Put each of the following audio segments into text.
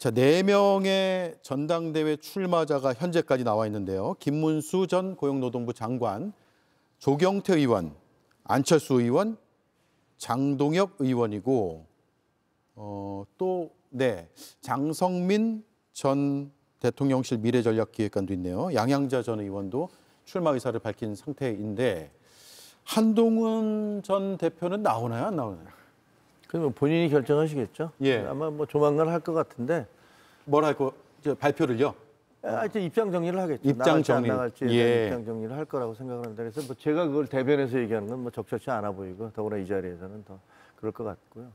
자, 4명의 전당대회 출마자가 현재까지 나와 있는데요. 김문수 전 고용노동부 장관, 조경태 의원, 안철수 의원, 장동혁 의원이고 장성민 전 대통령실 미래전략기획관도 있네요. 양양자 전 의원도 출마 의사를 밝힌 상태인데 한동훈 전 대표는 나오나요, 안 나오나요? 그러면 본인이 결정하시겠죠. 예. 아마 뭐 조만간 할 것 같은데. 뭘 할 거? 발표를요? 하여튼 입장 정리를 하겠죠. 입장 정리. 안 나갈지에 대한 입장 정리를 할 거라고 생각을 합니다. 그래서 뭐 제가 그걸 대변해서 얘기하는 건 뭐 적절치 않아 보이고 더구나 이 자리에서는 더 그럴 것 같고요.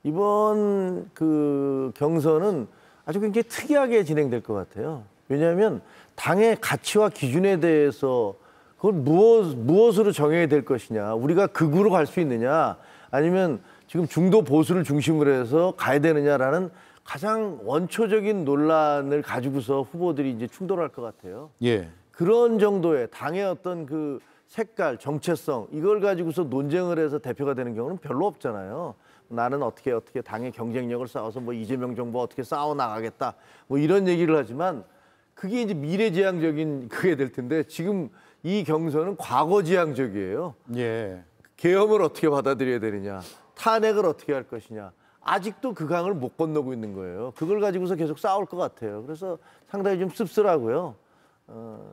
이번 그 경선은 아주 굉장히 특이하게 진행될 것 같아요. 왜냐하면 당의 가치와 기준에 대해서 그걸 무엇으로 정해야 될 것이냐, 우리가 극우로 갈 수 있느냐, 아니면 지금 중도 보수를 중심으로 해서 가야 되느냐라는 가장 원초적인 논란을 가지고서 후보들이 이제 충돌할 것 같아요. 예. 그런 정도의 당의 어떤 그 색깔, 정체성 이걸 가지고서 논쟁을 해서 대표가 되는 경우는 별로 없잖아요. 나는 어떻게 당의 경쟁력을 쌓아서 뭐 이재명 정부와 어떻게 싸워 나가겠다 뭐 이런 얘기를 하지만 그게 이제 미래지향적인 그게 될 텐데 지금 이 경선은 과거지향적이에요. 예. 계엄을 어떻게 받아들여야 되느냐, 탄핵을 어떻게 할 것이냐. 아직도 그 강을 못 건너고 있는 거예요. 그걸 가지고서 계속 싸울 것 같아요. 그래서 상당히 좀 씁쓸하고요.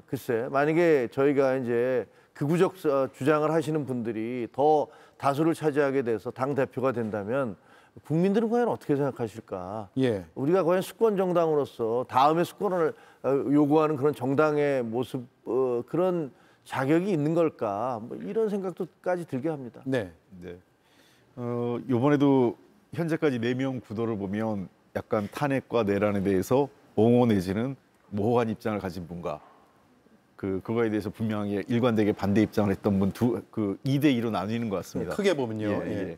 글쎄, 만약에 저희가 이제 극우적 주장을 하시는 분들이 더 다수를 차지하게 돼서 당 대표가 된다면 국민들은 과연 어떻게 생각하실까? 예. 우리가 과연 수권 정당으로서 다음에 수권을 요구하는 그런 정당의 모습, 그런 자격이 있는 걸까? 뭐 이런 생각도까지 들게 합니다. 네. 네. 이번에도 현재까지 4명 구도를 보면 약간 탄핵과 내란에 대해서 옹호 내지는 모호한 입장을 가진 분과 그거에 대해서 분명하게 일관되게 반대 입장을 했던 분 2대 2로 나뉘는 것 같습니다. 크게 보면요. 예.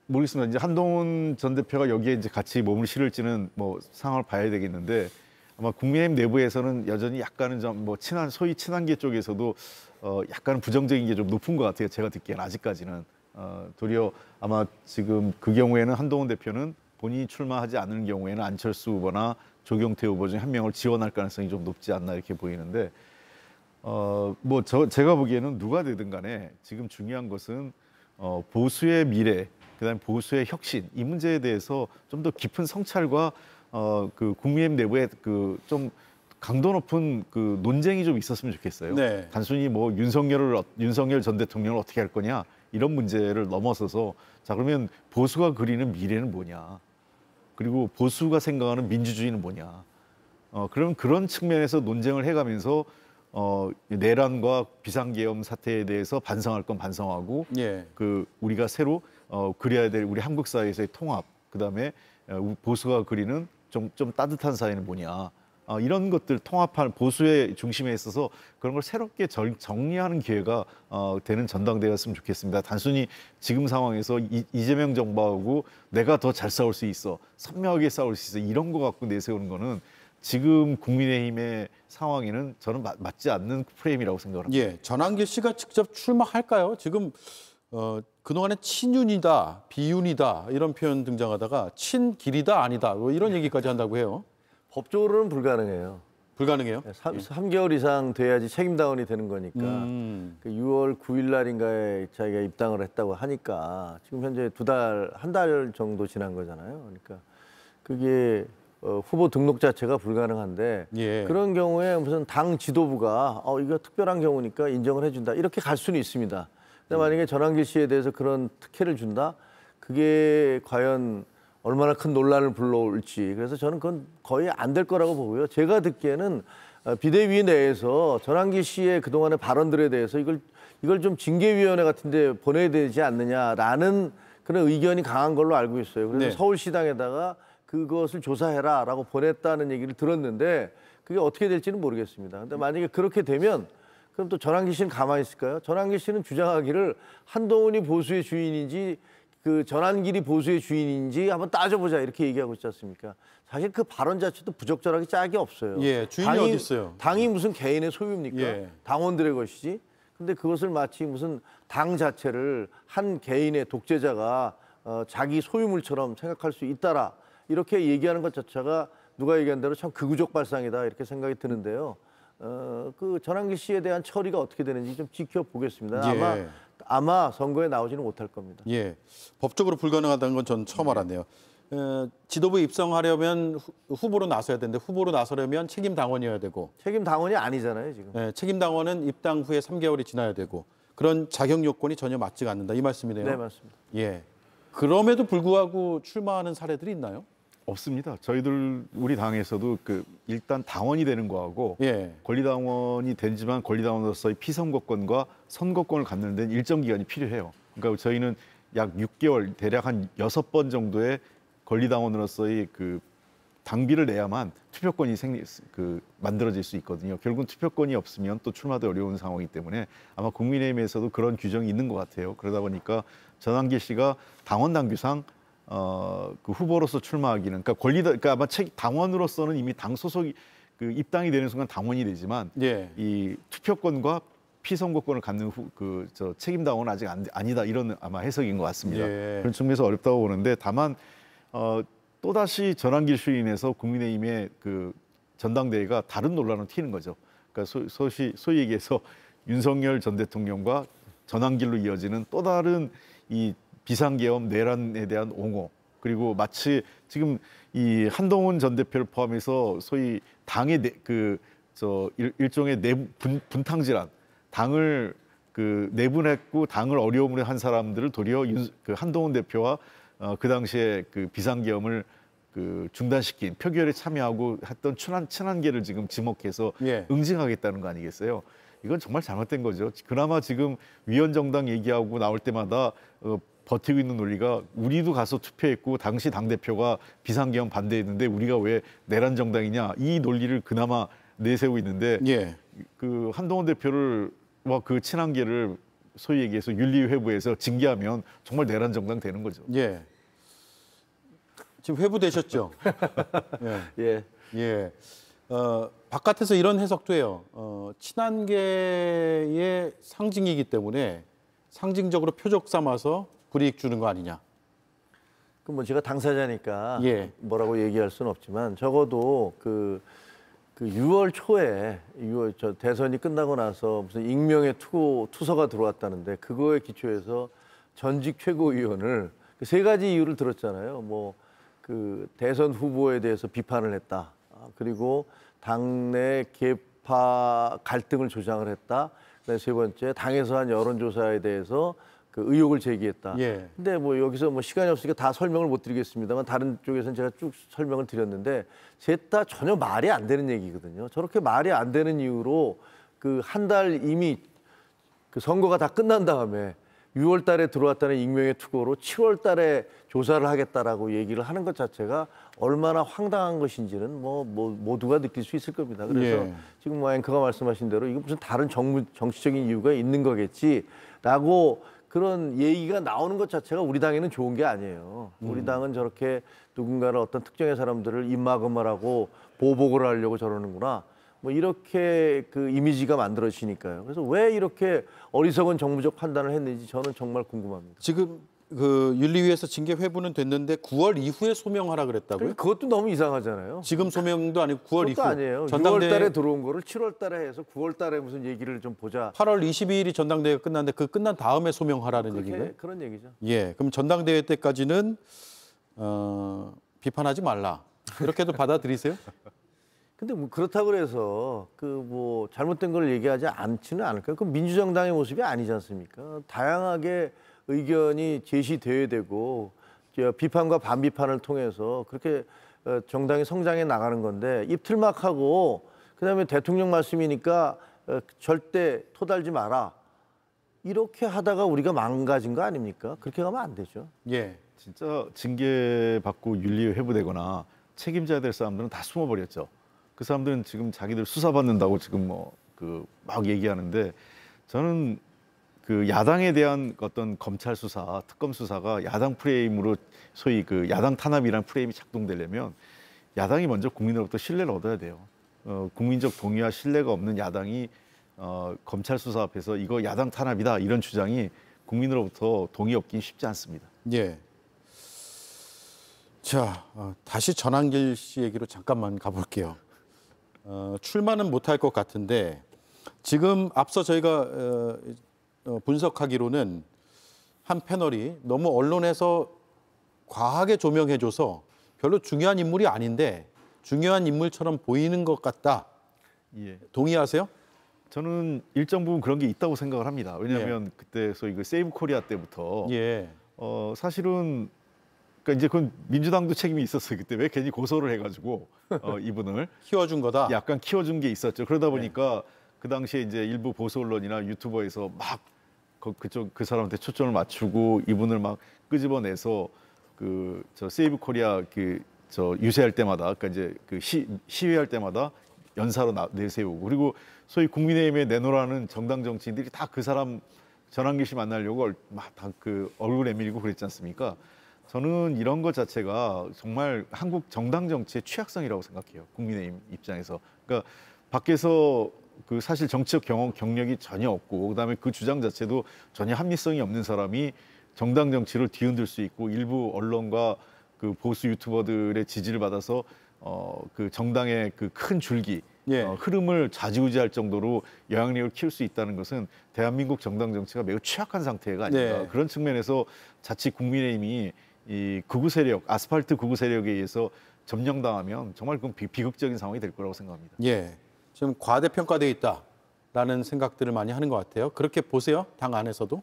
모르겠습니다. 이제 한동훈 전 대표가 여기에 이제 같이 몸을 실을지는 뭐 상황을 봐야 되겠는데 아마 국민의힘 내부에서는 여전히 약간은 좀 뭐 소위 친한계 쪽에서도 약간은 부정적인 게 좀 높은 것 같아요. 제가 듣기에는 아직까지는. 도리어 아마 지금 그 경우에는 한동훈 대표는 본인이 출마하지 않는 경우에는 안철수 후보나 조경태 후보 중에 한 명을 지원할 가능성이 좀 높지 않나 이렇게 보이는데 제가 보기에는 누가 되든 간에 지금 중요한 것은 보수의 미래, 그다음에 보수의 혁신 이 문제에 대해서 좀 더 깊은 성찰과 그 국민의힘 내부에 그 좀 강도 높은 그 논쟁이 좀 있었으면 좋겠어요. 네. 단순히 뭐 윤석열 전 대통령을 어떻게 할 거냐 이런 문제를 넘어서서 자 그러면 보수가 그리는 미래는 뭐냐, 그리고 보수가 생각하는 민주주의는 뭐냐. 그럼 그런 측면에서 논쟁을 해가면서 내란과 비상계엄 사태에 대해서 반성할 건 반성하고 예. 우리가 새로 그려야 될 우리 한국 사회에서의 통합, 그다음에 보수가 그리는 좀 따뜻한 사회는 뭐냐. 이런 것들 통합한 보수의 중심에 있어서 그런 걸 새롭게 정리하는 기회가 되는 전당대회였으면 좋겠습니다. 단순히 지금 상황에서 이재명 정부하고 내가 더 잘 싸울 수 있어, 선명하게 싸울 수 있어 이런 거 갖고 내세우는 거는 지금 국민의힘의 상황에는 저는 맞지 않는 프레임이라고 생각합니다. 예, 전한길 씨가 직접 출마할까요? 지금 그동안에 친윤이다, 비윤이다 이런 표현 등장하다가 친길이다 아니다 뭐 이런 얘기까지 한다고 해요. 법적으로는 불가능해요. 불가능해요? 3개월 이상 돼야지 책임다운이 되는 거니까 그 6월 9일 날인가에 자기가 입당을 했다고 하니까 지금 현재 한 달 정도 지난 거잖아요. 그러니까 그게 후보 등록 자체가 불가능한데 예. 그런 경우에 무슨 당 지도부가 이거 특별한 경우니까 인정을 해준다 이렇게 갈 수는 있습니다. 근데 만약에 전한길 씨에 대해서 그런 특혜를 준다, 그게 과연 얼마나 큰 논란을 불러올지. 그래서 저는 그건 거의 안 될 거라고 보고요. 제가 듣기에는 비대위 내에서 전한길 씨의 그동안의 발언들에 대해서 이걸 좀 징계위원회 같은 데 보내야 되지 않느냐라는 그런 의견이 강한 걸로 알고 있어요. 그래서 네. 서울시당에다가 그것을 조사해라라고 보냈다는 얘기를 들었는데 그게 어떻게 될지는 모르겠습니다. 근데 만약에 그렇게 되면 그럼 또 전한길 씨는 가만히 있을까요? 전한길 씨는 주장하기를 한동훈이 보수의 주인인지 그 전한길이 보수의 주인인지 한번 따져보자 이렇게 얘기하고 있지 않습니까? 사실 그 발언 자체도 부적절하게 짝이 없어요. 예, 주인이 어디 있어요? 당이 무슨 개인의 소유입니까? 예. 당원들의 것이지. 근데 그것을 마치 무슨 당 자체를 한 개인의 독재자가 자기 소유물처럼 생각할 수 있다라 이렇게 얘기하는 것 자체가 누가 얘기한 대로 참 극우적 발상이다 이렇게 생각이 드는데요. 그 전환기 씨에 대한 처리가 어떻게 되는지 좀 지켜보겠습니다. 예. 아마 선거에 나오지는 못할 겁니다. 예, 법적으로 불가능하다는 건 전 처음 알았네요. 지도부에 입성하려면 후보로 나서야 되는데 후보로 나서려면 책임 당원이어야 되고 책임 당원이 아니잖아요 지금. 책임 당원은 입당 후에 3개월이 지나야 되고 그런 자격 요건이 전혀 맞지가 않는다 이 말씀이네요. 네 맞습니다. 예. 그럼에도 불구하고 출마하는 사례들이 있나요? 없습니다. 저희들 우리 당에서도 그 일단 당원이 되는 거하고 예. 권리당원이 되지만 권리당원으로서의 피선거권과 선거권을 갖는 데는 일정 기간이 필요해요. 그러니까 저희는 약 6개월 대략 한 6번 정도의 권리당원으로서의 그 당비를 내야만 투표권이 만들어질 수 있거든요. 결국은 투표권이 없으면 또 출마도 어려운 상황이기 때문에 아마 국민의힘에서도 그런 규정이 있는 것 같아요. 그러다 보니까 전환기 씨가 당원 당규상 그 후보로서 출마하기는 그러니까 아마 당원으로서는 이미 당 소속이 그 입당이 되는 순간 당원이 되지만 예. 이 투표권과 피선거권을 갖는 책임 당원은 아직 아니다 이런 아마 해석인 것 같습니다. 예. 그런 측면에서 어렵다고 보는데 다만 또다시 전환기 씨로 인해서 국민의힘의 그 전당대회가 다른 논란으로 튀는 거죠. 그러니까 소위 얘기해서 윤석열 전 대통령과 전환길로 이어지는 또 다른 이 비상계엄 내란에 대한 옹호 그리고 마치 지금 이 한동훈 전 대표를 포함해서 소위 당의 일종의 분탕질한 당을 그 내분했고 당을 어려움으로 한 사람들을 도리어 그 한동훈 대표와 그 당시에 그 비상계엄을 그 중단시킨 표결에 참여하고 했던 친한계를 지금 지목해서 예. 응징하겠다는 거 아니겠어요? 이건 정말 잘못된 거죠. 그나마 지금 위원정당 얘기하고 나올 때마다 버티고 있는 논리가 우리도 가서 투표했고 당시 당대표가 비상계엄 반대했는데 우리가 왜 내란 정당이냐 이 논리를 그나마 내세우고 있는데 예. 그 한동훈 대표를 그 친한계를 소위 얘기해서 윤리회부에서 징계하면 정말 내란 정당 되는 거죠. 예. 지금 회부되셨죠? 예. 예. 예. 바깥에서 이런 해석도 해요. 친한계의 상징이기 때문에 상징적으로 표적 삼아서 불이익 주는 거 아니냐. 그 뭐 제가 당사자니까 예. 뭐라고 얘기할 수는 없지만 적어도 그 6월 초에 저 대선이 끝나고 나서 무슨 익명의 투서가 들어왔다는데 그거에 기초해서 전직 최고위원을 그 세 가지 이유를 들었잖아요. 뭐 그 대선 후보에 대해서 비판을 했다. 그리고 당내 계파 갈등을 조장을 했다. 그다음에 세 번째 당에서 한 여론조사에 대해서 그 의혹을 제기했다. 예. 근데 뭐 여기서 뭐 시간이 없으니까 다 설명을 못 드리겠습니다만 다른 쪽에서는 제가 쭉 설명을 드렸는데 셋 다 전혀 말이 안 되는 얘기거든요. 저렇게 말이 안 되는 이유로 그 한 달 이미 그 선거가 다 끝난 다음에 6월 달에 들어왔다는 익명의 투고로 7월 달에 조사를 하겠다라고 얘기를 하는 것 자체가 얼마나 황당한 것인지는 뭐 모두가 느낄 수 있을 겁니다. 그래서 예. 지금 뭐 앵커가 말씀하신 대로 이거 무슨 다른 정치적인 이유가 있는 거겠지라고 그런 얘기가 나오는 것 자체가 우리 당에는 좋은 게 아니에요. 우리 당은 저렇게 누군가를 어떤 특정의 사람들을 입막음을 보복을 하려고 저러는구나. 뭐 이렇게 그 이미지가 만들어지니까요. 그래서 왜 이렇게 어리석은 정무적 판단을 했는지 저는 정말 궁금합니다. 지금 그 윤리위에서 징계 회부는 됐는데 9월 이후에 소명하라 그랬다고요? 그것도 너무 이상하잖아요. 지금 소명도 아니고 9월 이후. 그것도 아니에요. 6월 달에 들어온 거를 7월 달에 해서 9월 달에 무슨 얘기를 좀 보자. 8월 22일이 전당대회가 끝났는데 그 끝난 다음에 소명하라는 얘기인가요? 그런 얘기죠. 예. 그럼 전당대회 때까지는 비판하지 말라. 이렇게도 받아들이세요? 근데 뭐 그렇다고 해서 그 뭐 잘못된 걸 얘기하지 않지는 않을까요? 그 민주정당의 모습이 아니지 않습니까? 다양하게 의견이 제시돼야 되고 비판과 반비판을 통해서 그렇게 정당이 성장해 나가는 건데 입틀막하고 그다음에 대통령 말씀이니까 절대 토달지 마라. 이렇게 하다가 우리가 망가진 거 아닙니까? 그렇게 가면 안 되죠. 예. 진짜 징계받고 윤리에 회부되거나 책임져야 될 사람들은 다 숨어버렸죠. 그 사람들은 지금 자기들 수사받는다고 지금 막 얘기하는데 저는 그 야당에 대한 어떤 검찰 수사, 특검 수사가 야당 프레임으로 소위 그 야당 탄압이라는 프레임이 작동되려면 야당이 먼저 국민으로부터 신뢰를 얻어야 돼요. 국민적 동의와 신뢰가 없는 야당이 검찰 수사 앞에서 이거 야당 탄압이다 이런 주장이 국민으로부터 동의 얻긴 쉽지 않습니다. 예. 자, 다시 전한길 씨 얘기로 잠깐만 가볼게요. 출마는 못할 것 같은데 지금 앞서 저희가 분석하기로는 한 패널이 너무 언론에서 과하게 조명해줘서 별로 중요한 인물이 아닌데 중요한 인물처럼 보이는 것 같다. 예. 동의하세요? 저는 일정 부분 그런 게 있다고 생각을 합니다. 왜냐하면 그때 소위 그 세이브 코리아 때부터 예. 사실은 그러니까 이제 그건 민주당도 책임이 있었어요. 그때 왜 괜히 고소를 해가지고 이분을 키워준 거다. 약간 키워준 게 있었죠. 그러다 보니까 그 당시에 이제 일부 보수 언론이나 유튜버에서 막 그쪽 그 사람한테 초점을 맞추고 이분을 막 끄집어내서 그 저 세이브 코리아 그 저 유세할 때마다 그러니까 이제 그 시위할 때마다 연사로 내세우고 그리고 소위 국민의힘에 내놓으라는 정당 정치인들이 다 그 사람 전환길 씨 만나려고 막 다 그 얼굴 내밀고 그랬지 않습니까? 저는 이런 것 자체가 정말 한국 정당 정치의 취약성이라고 생각해요. 국민의힘 입장에서. 그러니까 밖에서 그 사실 정치적 경력이 전혀 없고 그다음에 그 주장 자체도 전혀 합리성이 없는 사람이 정당 정치를 뒤흔들 수 있고 일부 언론과 그 보수 유튜버들의 지지를 받아서 그 정당의 그 큰 줄기 예. 흐름을 좌지우지할 정도로 영향력을 키울 수 있다는 것은 대한민국 정당 정치가 매우 취약한 상태가 아닌가. 네. 그런 측면에서 자칫 국민의힘이 이 극우 세력, 아스팔트 극우 세력에 의해서 점령당하면 정말 그건 비극적인 상황이 될 거라고 생각합니다. 예. 지금 과대평가돼 있다라는 생각들을 많이 하는 것 같아요. 그렇게 보세요? 당 안에서도?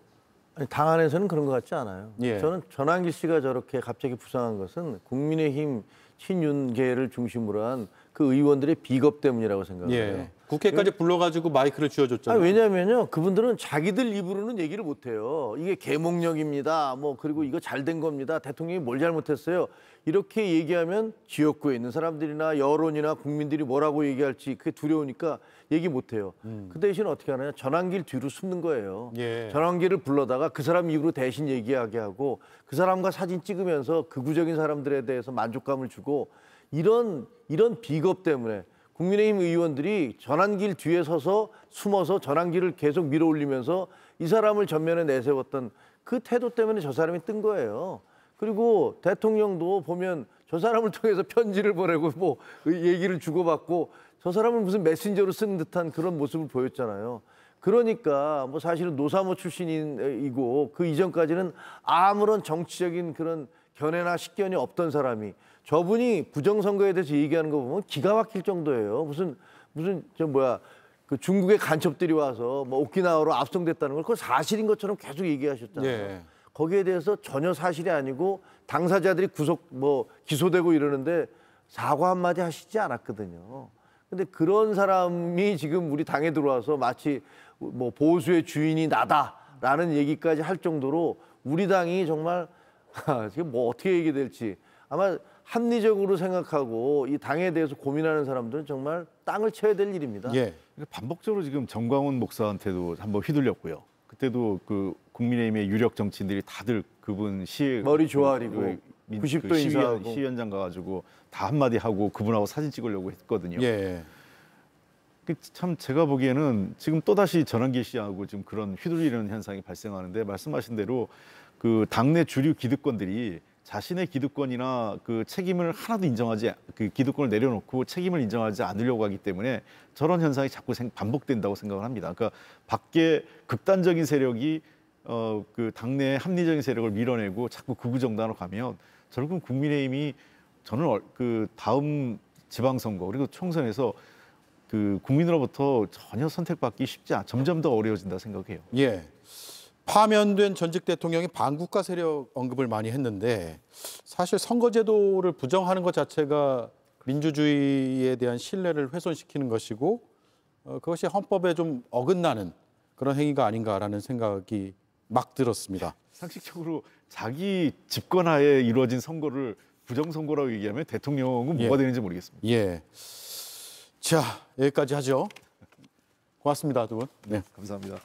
아니, 당 안에서는 그런 것 같지 않아요. 예. 저는 전환길 씨가 저렇게 갑자기 부상한 것은 국민의힘 친윤계를 중심으로 한 그 의원들의 비겁 때문이라고 생각해요. 예. 국회까지 불러가지고 마이크를 쥐어줬잖아요. 왜냐하면요, 그분들은 자기들 입으로는 얘기를 못해요. 이게 계몽령입니다. 뭐 그리고 이거 잘된 겁니다. 대통령이 뭘 잘못했어요. 이렇게 얘기하면 지역구에 있는 사람들이나 여론이나 국민들이 뭐라고 얘기할지 그게 두려우니까 얘기 못해요. 그 대신 어떻게 하느냐, 전환길 뒤로 숨는 거예요. 예. 전환길을 불러다가 그 사람 입으로 대신 얘기하게 하고 그 사람과 사진 찍으면서 극우적인 사람들에 대해서 만족감을 주고 이런 비겁 때문에 국민의힘 의원들이 전환길 뒤에 서서 숨어서 전환길을 계속 밀어올리면서 이 사람을 전면에 내세웠던 그 태도 때문에 저 사람이 뜬 거예요. 그리고 대통령도 보면 저 사람을 통해서 편지를 보내고 뭐 얘기를 주고받고 저 사람을 무슨 메신저로 쓰는 듯한 그런 모습을 보였잖아요. 그러니까 뭐 사실은 노사모 출신이고 그 이전까지는 아무런 정치적인 그런 견해나 식견이 없던 사람이 저분이 부정선거에 대해서 얘기하는 거 보면 기가 막힐 정도예요. 무슨 그 중국의 간첩들이 와서 뭐 오키나와로 압송됐다는 걸 그건 사실인 것처럼 계속 얘기하셨잖아요. 예. 거기에 대해서 전혀 사실이 아니고 당사자들이 기소되고 이러는데 사과 한마디 하시지 않았거든요. 근데 그런 사람이 지금 우리 당에 들어와서 마치 뭐 보수의 주인이 나다라는 얘기까지 할 정도로 우리 당이 정말 지금 뭐 어떻게 얘기될지 아마 합리적으로 생각하고 이 당에 대해서 고민하는 사람들은 정말 땅을 쳐야 될 일입니다. 예. 반복적으로 지금 정광훈 목사한테도 한번 휘둘렸고요. 그때도 그 국민의힘의 유력 정치인들이 다들 그분 시위 머리 조아리고 90도 인사하고 시위 현장 가가지고 다 한마디 하고 그분하고 사진 찍으려고 했거든요. 예. 참 제가 보기에는 지금 또 다시 전환길 씨하고 지금 그런 휘둘리는 현상이 발생하는데 말씀하신 대로 그 당내 주류 기득권들이 자신의 기득권이나 그 책임을 하나도 인정하지 그 기득권을 내려놓고 책임을 인정하지 않으려고 하기 때문에 저런 현상이 자꾸 반복된다고 생각을 합니다. 그러니까 밖에 극단적인 세력이 그 당내 합리적인 세력을 밀어내고 자꾸 극우 정당으로 가면 결국은 국민의힘이 저는 그 다음 지방선거 그리고 총선에서 그 국민으로부터 전혀 선택받기 쉽지 않, 점점 더 어려워진다 생각해요. 예. 파면된 전직 대통령이 반국가 세력 언급을 많이 했는데 사실 선거제도를 부정하는 것 자체가 민주주의에 대한 신뢰를 훼손시키는 것이고 그것이 헌법에 좀 어긋나는 그런 행위가 아닌가라는 생각이 막 들었습니다. 상식적으로 자기 집권하에 이루어진 선거를 부정선거라고 얘기하면 대통령은 뭐가 되는지 모르겠습니다. 예. 자, 여기까지 하죠. 고맙습니다, 두 분. 네. 감사합니다.